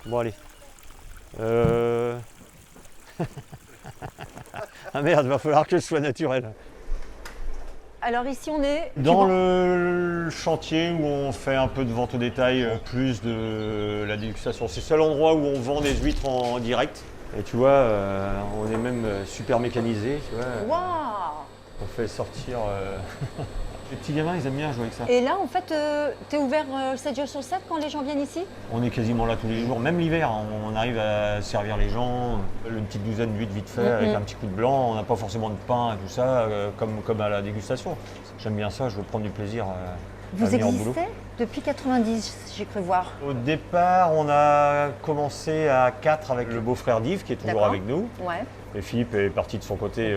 Bon allez. Ah merde, va falloir que je sois naturel. Alors ici on est... Dans le chantier où on fait un peu de vente au détail, plus de la dégustation. C'est le seul endroit où on vend des huîtres en direct. Et tu vois, on est même super mécanisé. Tu vois, Waouh! on fait sortir... Les petits gamins, ils aiment bien jouer avec ça. Et là en fait, t'es ouvert 7 jours sur 7 quand les gens viennent ici? On est quasiment là tous les jours, même l'hiver. On arrive à servir les gens, une petite douzaine d'huîtres vite fait, avec un petit coup de blanc. On n'a pas forcément de pain et tout ça, comme à la dégustation. J'aime bien ça, je veux prendre du plaisir à Vous venir au boulot. existez depuis 90, j'ai cru voir. Au départ, on a commencé à 4 avec le beau-frère d'Yves, qui est toujours D'accord. avec nous. Ouais. Et Philippe est parti de son côté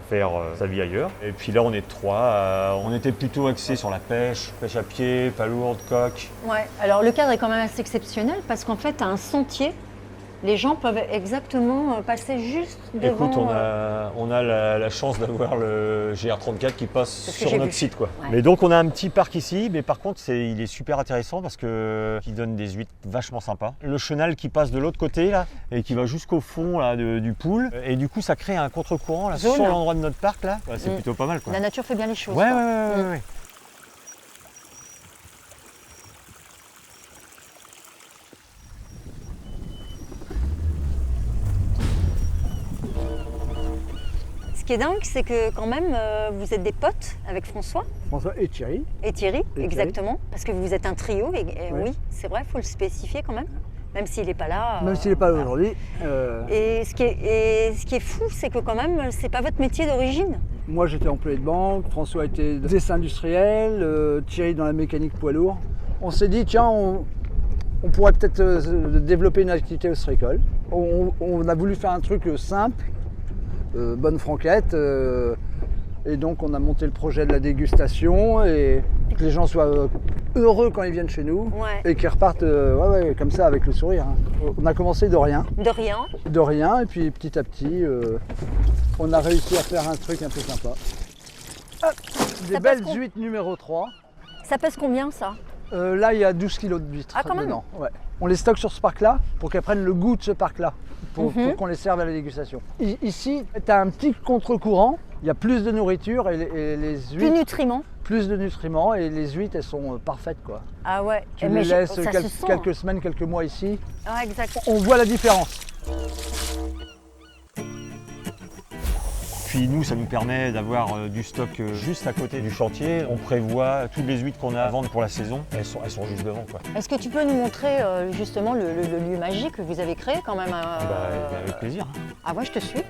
faire sa vie ailleurs. Et puis là, on est 3. On était plutôt axés sur la pêche à pied, palourde, coque. Ouais. Alors le cadre est quand même assez exceptionnel parce qu'en fait, à un sentier, les gens peuvent exactement passer juste devant. Écoute, on a la chance d'avoir le GR34 qui passe sur notre site, quoi. Ouais. Mais donc on a un petit parc ici, mais par contre il est super intéressant parce qu'il donne des huîtres vachement sympas. Le chenal qui passe de l'autre côté là et qui va jusqu'au fond là, du pool, et du coup ça crée un contre-courant là, sur l'endroit de notre parc là. Ouais, c'est plutôt pas mal, quoi. La nature fait bien les choses. Ouais, quoi. ouais. Ce qui est dingue, c'est que quand même, vous êtes des potes avec François François et Thierry. et Thierry, Et exactement, parce que vous êtes un trio. Et Ouais. oui, c'est vrai, il faut le spécifier quand même s'il n'est pas là. Même s'il n'est pas là voilà. aujourd'hui. Et ce qui est fou, c'est que quand même, c'est pas votre métier d'origine. Moi j'étais employé de banque, François était dessin industriel, Thierry dans la mécanique poids lourd. On s'est dit tiens, on pourrait peut-être développer une activité ostréicole. On a voulu faire un truc simple, bonne franquette. Et donc on a monté le projet de la dégustation et que les gens soient heureux quand ils viennent chez nous Ouais. et qu'ils repartent comme ça avec le sourire. Hein. On a commencé de rien. De rien. Et puis petit à petit, on a réussi à faire un truc un peu sympa. Hop, des belles huîtres numéro 3. Ça pèse combien ça? Là, il y a 12 kg d'huîtres Ah, quand même. dedans. Ouais. On les stocke sur ce parc-là pour qu'elles prennent le goût de ce parc-là, pour qu'on les serve à la dégustation. Ici, tu as un petit contre-courant, il y a plus de nourriture et les huîtres... Plus nutriments. Plus de nutriments et les huîtres, elles sont parfaites, quoi. Ah ouais. Tu Mais les laisses ça se sent. quelques semaines, quelques mois ici, Ah, exact. on voit la différence. Puis nous, ça nous permet d'avoir du stock juste à côté du chantier. On prévoit toutes les huîtres qu'on a à vendre pour la saison, elles sont juste devant, quoi. Est-ce que tu peux nous montrer justement le lieu magique que vous avez créé quand même Avec plaisir. Ah ouais, je te suis.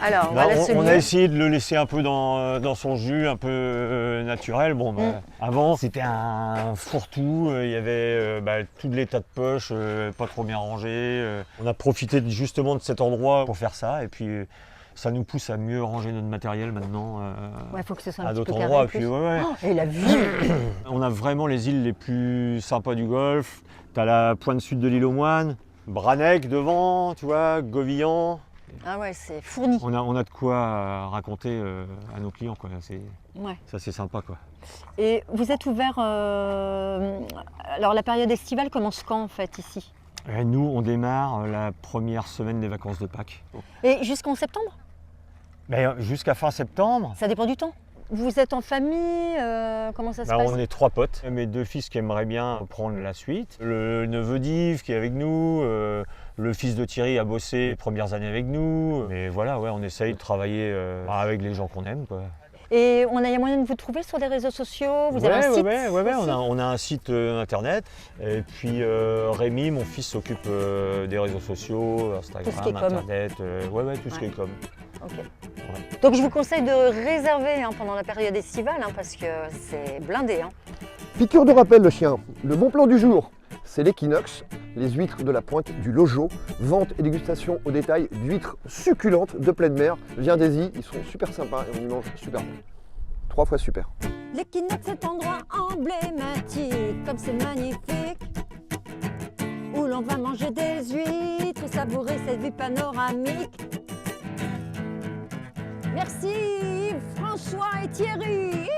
Alors, Bah, voilà ce on lieu. a essayé de le laisser un peu dans son jus, un peu naturel. Bon, avant, c'était un fourre-tout. Il y avait tout les tas de poches, pas trop bien rangées. On a profité justement de cet endroit pour faire ça. Et puis, ça nous pousse à mieux ranger notre matériel maintenant Ouais, faut que ce soit un à petit peu d'autres carré endroits. en Et puis, plus. ouais. Oh, et la vue. On a vraiment les îles les plus sympas du Golfe. Tu as la pointe sud de l'île aux Moines, Branec devant, tu vois, Govillan. Ah ouais, c'est fourni. On a de quoi raconter à nos clients, quoi. Ouais. Ça, c'est sympa, quoi. Et vous êtes ouvert... Alors, la période estivale commence quand, en fait, ici? Et nous, on démarre la première semaine des vacances de Pâques. Et jusqu'en septembre? Mais jusqu'à fin septembre, Ça dépend du temps. Vous êtes en famille? Comment ça se passe? on est 3 potes. Mes 2 fils qui aimeraient bien prendre la suite. Le neveu d'Yves qui est avec nous. Le fils de Thierry a bossé les premières années avec nous. Mais voilà, ouais, on essaye de travailler avec les gens qu'on aime, quoi. Et il y a moyen de vous trouver sur les réseaux sociaux? Vous avez un site? Ouais, aussi on a un site internet. Et puis Rémi, mon fils, s'occupe des réseaux sociaux, Instagram, Tout ce qui est com. internet. Tout ce qui est com. Ok. Donc je vous conseille de réserver pendant la période estivale parce que c'est blindé. Piqûre de rappel le chien, le bon plan du jour, c'est l'équinoxe, les huîtres de la pointe du Lojo, vente et dégustation au détail d'huîtres succulentes de pleine mer. Viens-y, ils sont super sympas et on y mange super bon. 3 fois super. L'équinoxe, cet endroit emblématique, comme c'est magnifique, où l'on va manger des huîtres, savourer cette vue panoramique. Merci François et Thierry.